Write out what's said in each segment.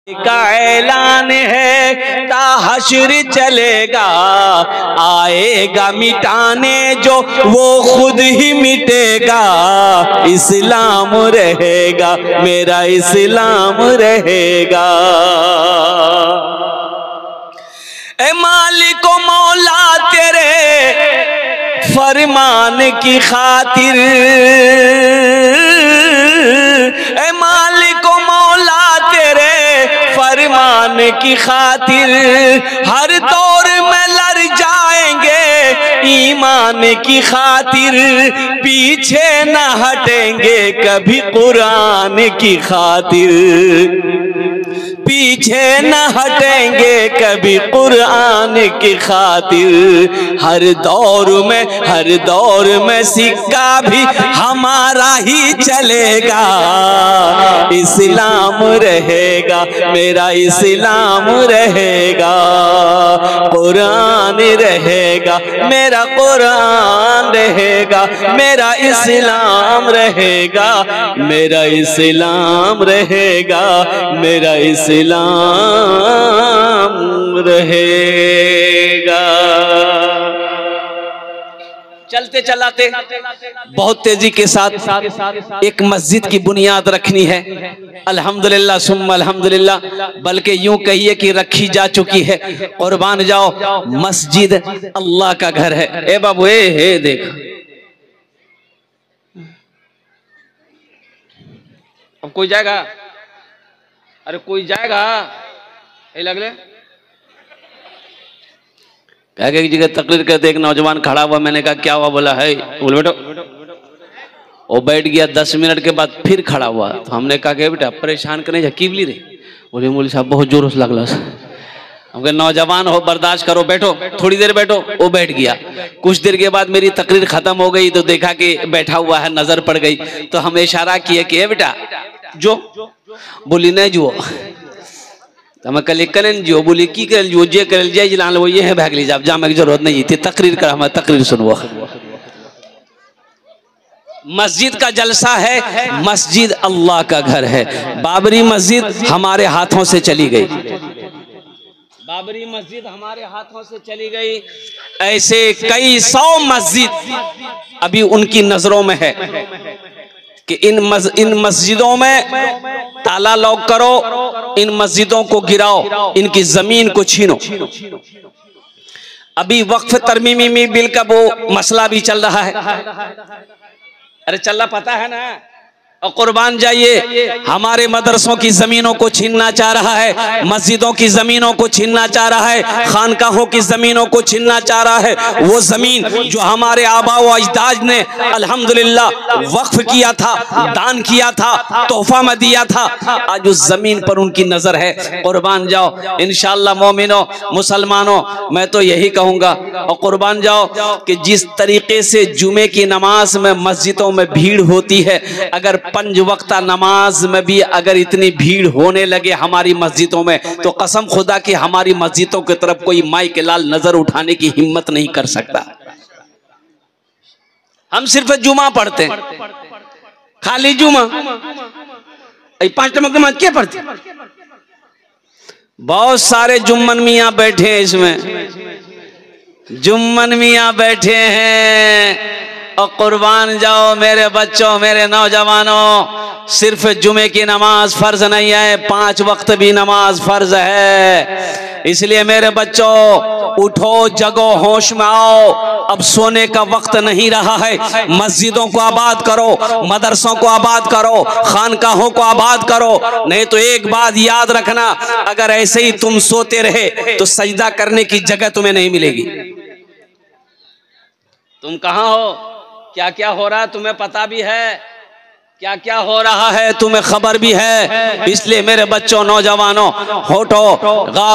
का ऐलान है ताहश्र चलेगा, आएगा मिटाने जो वो खुद ही मिटेगा। इस्लाम रहेगा, मेरा इस्लाम रहेगा। ए मालिक ओ मौला तेरे फरमान की खातिर, ए मालिक ओ मौला तेरे फरमान की खातिर हर दौर में लड़ जाएंगे ईमान की खातिर, पीछे न हटेंगे कभी कुरान की खातिर, पीछे न हटेंगे कभी कुरान की खातिर। हर दौर में सिक्का भी हमारा ही चलेगा। इस्लाम रहेगा, मेरा इस्लाम रहेगा। कुरान रहेगा, मेरा कुरान रहेगा। मेरा इस्लाम रहेगा, मेरा इस्लाम रहेगा। मेरा इस्लाम रहेगा। चलते चलाते बहुत तेजी के साथ एक मस्जिद की बुनियाद रखनी है। अल्हम्दुलिल्लाह सुम्मा अल्हम्दुलिल्लाह, बल्कि यूं कहिए कि रखी जा चुकी है। कुर्बान जाओ, मस्जिद अल्लाह का घर है। ए बाबू ए देख, अब कोई जाएगा? अरे कोई जाएगा? लगले एक जगह तकरीर करते एक नौजवान खड़ा हुआ, मैंने कहा क्या हुआ? बोला है, बोल बेटो। वो बैठ गया, 10 मिनट के बाद फिर खड़ा हुआ। तो हमने कहा कि बेटा परेशान करने कीवली रे। बोले मौलवी साहब बहुत जोर से लगला। हम कहे नौजवान हो, बर्दाश्त करो, बैठो, थोड़ी देर बैठो। वो बैठ गया। कुछ देर के बाद मेरी तकरीर खत्म हो गई तो देखा कि बैठा हुआ है, नजर पड़ गई। तो हमें इशारा किया कि बेटा जो, बोली नहीं जो। तो कल करें जो, बोली की कर जो, जे कर जाए जिलान वो ये है भाग लीजिए, आप जाने की जरूरत नहीं थी। तकरीर कर, हमें तकरीर सुनवा। मस्जिद का जलसा है, मस्जिद अल्लाह का घर है। बाबरी मस्जिद हमारे हाथों से चली गई, बाबरी मस्जिद हमारे हाथों से चली गई। ऐसे कई 100 मस्जिद अभी उनकी नजरों में है कि इन मस्जिदों में ताला लॉक करो, इन मस्जिदों को गिराओ, इनकी जमीन को छीनो। अभी वक्फ तरमीमी बिल का वो मसला भी चल रहा है। अरे चल रहा, पता है ना? और कुर्बान जाइए, हमारे मदरसों की जमीनों को छीनना चाह रहा है, मस्जिदों की जमीनों को छीनना चाह रहा है, खानकाहों की जमीनों को छीनना चाह रहा है। वो जमीन जो हमारे आबा व अजदाद ने अल्हम्दुलिल्लाह वक्फ किया था, दान किया था, तोहफा में दिया था, आज उस जमीन पर उनकी नजर है। कुर्बान जाओ, इंशाअल्लाह मोमिनो मुसलमानों, मैं तो यही कहूंगा। और कुर्बान जाओ कि जिस तरीके से जुमे की नमाज में मस्जिदों में भीड़ होती है, अगर 5 वक्ता नमाज में भी अगर इतनी भीड़ होने लगे हमारी मस्जिदों में, तो कसम खुदा की हमारी मस्जिदों की तरफ कोई माई के लाल नजर उठाने की हिम्मत नहीं कर सकता। हम सिर्फ जुमा पढ़ते हैं, खाली जुमा। 5 नमाज क्या पढ़ते? बहुत सारे जुम्मन मियाँ बैठे हैं, इसमें जुम्मन मियाँ बैठे हैं। और कुर्बान जाओ मेरे बच्चों, मेरे नौजवानों, सिर्फ जुमे की नमाज फर्ज नहीं है, 5 वक्त भी नमाज फर्ज है। इसलिए मेरे बच्चों उठो, जगो, होश में आओ। अब सोने का वक्त नहीं रहा है। मस्जिदों को आबाद करो, मदरसों को आबाद करो, खानकाहों को आबाद करो। नहीं तो एक बात याद रखना, अगर ऐसे ही तुम सोते रहे तो सजदा करने की जगह तुम्हें नहीं मिलेगी। तुम कहाँ हो? क्या क्या हो रहा है तुम्हें पता भी है, क्या क्या हो रहा है तुम्हें खबर भी है। इसलिए मेरे बच्चों, नौजवानों, उठो,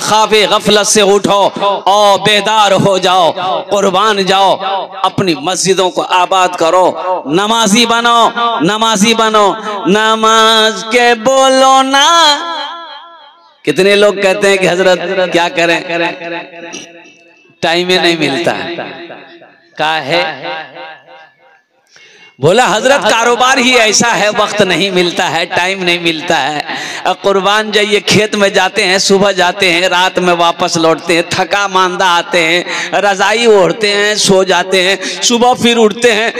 खाफे गफलत से उठो और बेदार हो जाओ। कुर्बान जाओ, अपनी मस्जिदों को आबाद करो, नमाजी बनो, नमाजी बनो। नमाज के बोलो ना। कितने लोग कहते हैं कि हजरत क्या करें, टाइम ही नहीं मिलता। का है बोला हजरत कारोबार ही ऐसा है, वक्त नहीं मिलता है, टाइम नहीं मिलता है। कुर्बान जाइए, खेत में जाते हैं, सुबह जाते हैं, रात में वापस लौटते हैं, थका मांदा आते हैं, रजाई ओढ़ते हैं, सो जाते हैं, सुबह फिर उठते हैं,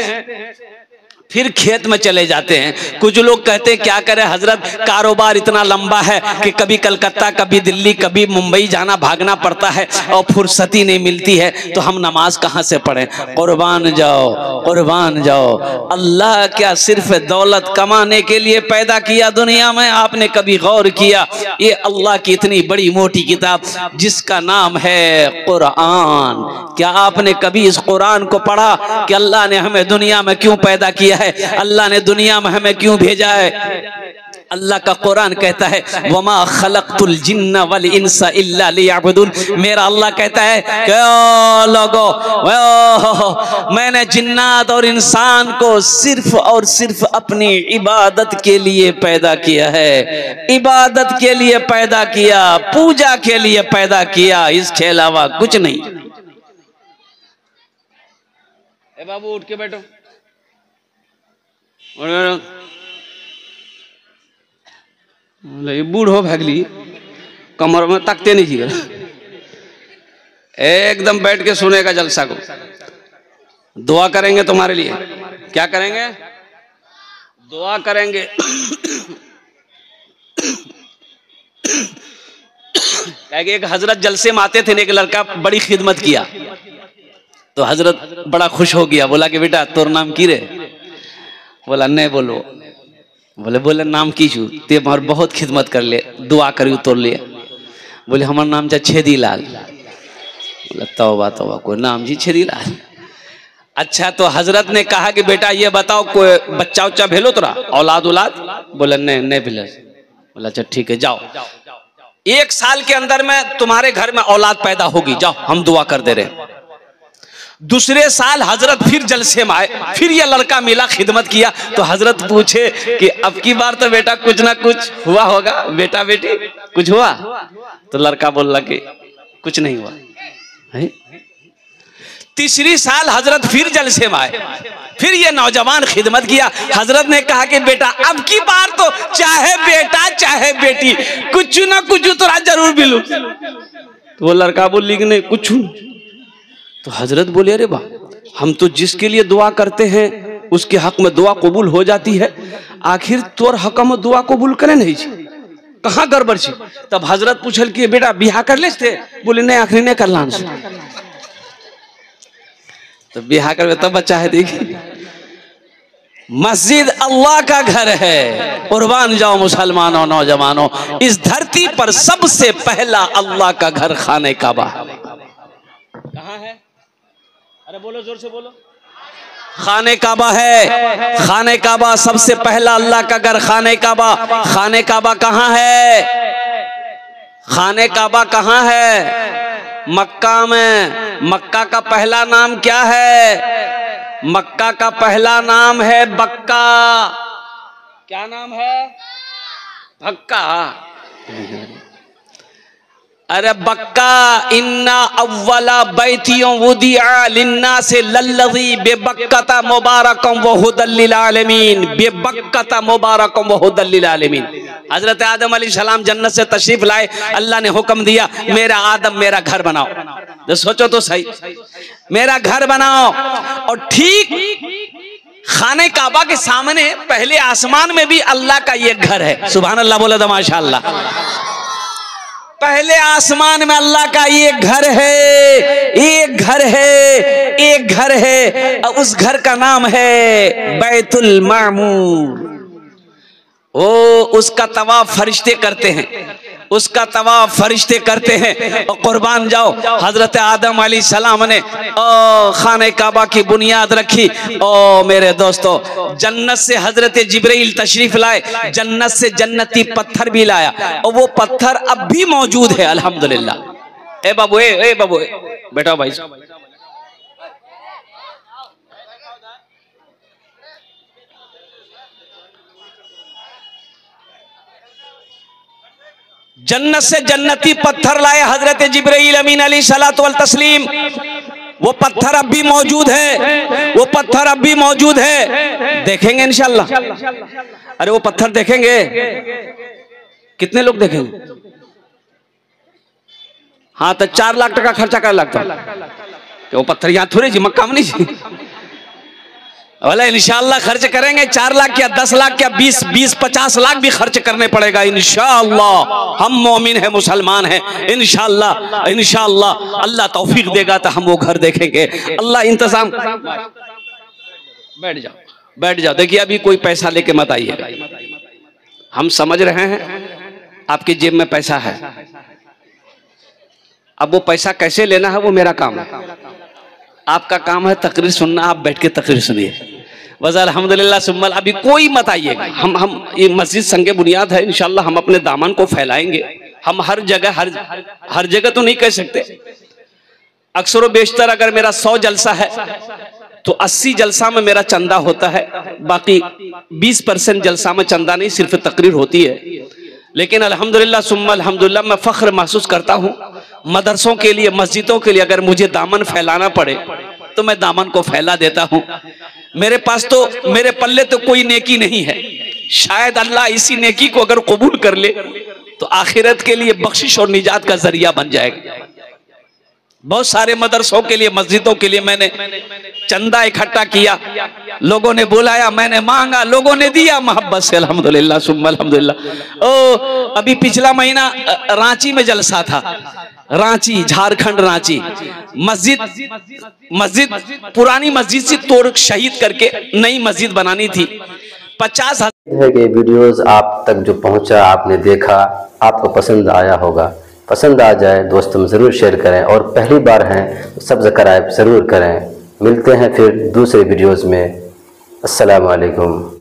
फिर खेत में चले जाते हैं। कुछ लोग कहते हैं क्या करें हजरत, कारोबार इतना लंबा है कि कभी कलकत्ता, कभी दिल्ली, कभी मुंबई जाना भागना पड़ता है और फुर्सती नहीं मिलती है, तो हम नमाज कहाँ से पढ़ें। कुर्बान जाओ, कुर्बान जाओ। अल्लाह क्या सिर्फ दौलत कमाने के लिए पैदा किया दुनिया में? आपने कभी गौर किया? ये अल्लाह की इतनी बड़ी मोटी किताब जिसका नाम है कुरान, क्या आपने कभी इस कुरान को पढ़ा कि अल्लाह ने हमें दुनिया में क्यों पैदा किया है, अल्लाह ने दुनिया में हमें क्यों भेजा है? अल्लाह का कुरान कहता है वमा खलक़तुल जिन्ना वल इंसा इल्ला लियअबुदून। मेरा अल्लाह कहता है क्या लोगो, मैंने जिन्नात और इंसान को सिर्फ और सिर्फ अपनी इबादत के लिए पैदा किया है, इबादत के लिए पैदा किया, पूजा के लिए पैदा किया, इसके अलावा कुछ नहीं। ए बाबू उठ के बैठो, बूढ़ो भगली कमर में तकते नहीं जी, एकदम बैठ के सुनेगा जलसा को। दुआ करेंगे तुम्हारे लिए, क्या करेंगे? दुआ करेंगे। एक हजरत जलसे में आते थे, एक लड़का बड़ी खिदमत किया तो हजरत बड़ा खुश हो गया, बोला कि बेटा तोर नाम की रे? बोला नहीं बोलो। बोले नाम की छू ते हमार बहुत खिदमत कर ले, दुआ करी तोर लिए। बोले हमार नाम जा छेदी लाल। बोला तौबा तौबा, कोई नाम जी छेदी लाल? अच्छा, तो हजरत ने कहा कि बेटा ये बताओ कोई बच्चा उच्चा भेलो तोरा, औलाद उलाद? बोला नहीं भेलो। बोला अच्छा ठीक है, जाओ 1 साल के अंदर में तुम्हारे घर में औलाद पैदा होगी, जाओ हम दुआ कर दे रहे। दूसरे साल हजरत फिर जलसे में आए, फिर ये लड़का मिला, खिदमत किया, तो हजरत पूछे कि अब की बार तो बेटा कुछ ना कुछ हुआ होगा, बेटा बेटी कुछ हुआ? तो लड़का बोला कि कुछ नहीं हुआ है। तीसरी साल हजरत फिर जलसे में आए, फिर ये नौजवान खिदमत किया। हजरत ने कहा कि बेटा अब की बार तो चाहे बेटा चाहे बेटी कुछ ना कुछ तो जरूर मिलू। तो वो लड़का बोली कि नहीं कुछ। तो हजरत बोले अरे वाह, हम तो जिसके लिए दुआ करते हैं उसके हक में दुआ कबूल हो जाती है, आखिर तोर हक में दुआ कबूल करे नहीं, कहाँ गड़बड़ छी? तब हजरत पूछल कि बेटा बिहा कर ले थे? बोले नहीं आखिरी नहीं कर लान। तो बिहा कर तब बच्चा है। देखिए मस्जिद अल्लाह का घर है। कुर्बान जाओ मुसलमानों, नौजवानों, इस धरती पर सबसे पहला अल्लाह का घर खाने काबा कहाँ है? अरे बोलो जोर से बोलो। खाने काबा है। खाने काबा सबसे पहला अल्लाह का घर, खाने काबा। खाने काबा कहाँ है? खाने काबा कहाँ है? मक्का में। मक्का का पहला नाम क्या है? मक्का का पहला नाम है बक्का। क्या नाम है? भक्का। अरे बक्का, इन्ना अव्वला बैतियों वुदिआ लिन्ना से लल्लज़ी बेबक्कता मुबारकम व हुदल लिल आलमीन, बेबक्कता मुबारकम व हुदल लिल आलमीन। हजरत आदम अलैहिस्सलाम जन्नत से तशरीफ लाए, अल्लाह ने हुक्म दिया मेरा आदम मेरा घर बनाओ। तो सोचो तो सही, मेरा घर बनाओ। और ठीक खाने काबा के सामने पहले आसमान में भी अल्लाह का ये घर है। सुभान अल्लाह बोले तो माशाअल्लाह। पहले आसमान में अल्लाह का ये घर है, एक घर है, एक घर है। और उस घर का नाम है बैतुल मामूर। ओ उसका तवाफ फरिश्ते करते हैं, उसका तवाफ फरिश्ते करते हैं। और कुर्बान जाओ, हजरत आदम अलैहिस्सलाम ने खाने काबा की बुनियाद रखी। ओ मेरे दोस्तों, जन्नत से हजरत जिब्रील तशरीफ लाए, जन्नत से जन्नती पत्थर भी लाया, और वो पत्थर अब भी मौजूद है अल्हम्दुलिल्लाह। ए बाबू, ए बाबू, बैठो भाई। जन्नत से जन्नती पत्थर लाए हजरत जिब्रील अमीन अलैहिस्सलातु वल तस्लीम। वो पत्थर अब भी मौजूद है, वो पत्थर अब भी मौजूद है। देखेंगे इंशाल्लाह। अरे वो पत्थर देखेंगे, कितने लोग देखेंगे? हाँ तो 4 लाख टका खर्चा कर लगता कि वो पत्थर यहाँ थोड़े जी मक्का में नहीं बोला इंशाल्लाह खर्च करेंगे। 4 लाख या 10 लाख या 20-50 लाख भी खर्च करने पड़ेगा इंशाल्लाह। हम मोमिन है, मुसलमान है, इंशाल्लाह इंशाल्लाह अल्लाह तौफीक देगा तो हम वो घर देखेंगे। अल्लाह इंतजाम। बैठ जाओ, बैठ जाओ। देखिए अभी कोई पैसा लेके मत आइएगा। हम समझ रहे हैं आपकी जेब में पैसा है, अब वो पैसा कैसे लेना है वो मेरा काम है। आपका काम है तकरीर सुनना, आप बैठ के तकरीर सुनिए बस। अल्हम्दुलिल्लाह सुम्मल। अभी कोई मत आइएगा। हम ये मस्जिद संगे बुनियाद है, इंशाल्लाह हम अपने दामन को फैलाएंगे। हम हर जगह तो नहीं कह सकते। अक्सर बेशतर अगर मेरा 100 जलसा है तो 80 जलसा में मेरा चंदा होता है, बाकी 20% जलसा में चंदा नहीं, सिर्फ तकरीर होती है। लेकिन अल्हम्दुलिल्लाह सुम्मा अल्हम्दुलिल्लाह मैं फख्र महसूस करता हूँ मदरसों के लिए, मस्जिदों के लिए अगर मुझे दामन फैलाना पड़े तो मैं दामन को फैला देता हूँ। मेरे पास तो, मेरे पल्ले तो कोई नेकी नहीं है। शायद अल्लाह इसी नेकी को अगर कबूल कर ले तो आखिरत के लिए बख्शिश और निजात का जरिया बन जाएगा। बहुत सारे मदरसों के लिए, मस्जिदों के लिए मैंने चंदा इकट्ठा किया, लोगों ने बुलाया, मैंने मांगा, लोगों ने दिया मोहब्बत से। अल्हम्दुलिल्लाह सुम्मा अल्हम्दुलिल्लाह। ओ अभी पिछला महीना रांची में जलसा था, रांची, झारखंड रांची। मस्जिद पुरानी मस्जिद से तोड़ शहीद करके नई मस्जिद बनानी थी। 50,000 है कि वीडियोस आप तक जो पहुंचा, आपने देखा, आपको पसंद आया होगा। पसंद आ जाए दोस्तों में ज़रूर शेयर करें, और पहली बार हैं सब्सक्राइब ज़रूर करें। मिलते हैं फिर दूसरे वीडियोस में। अस्सलामु अलैकुम।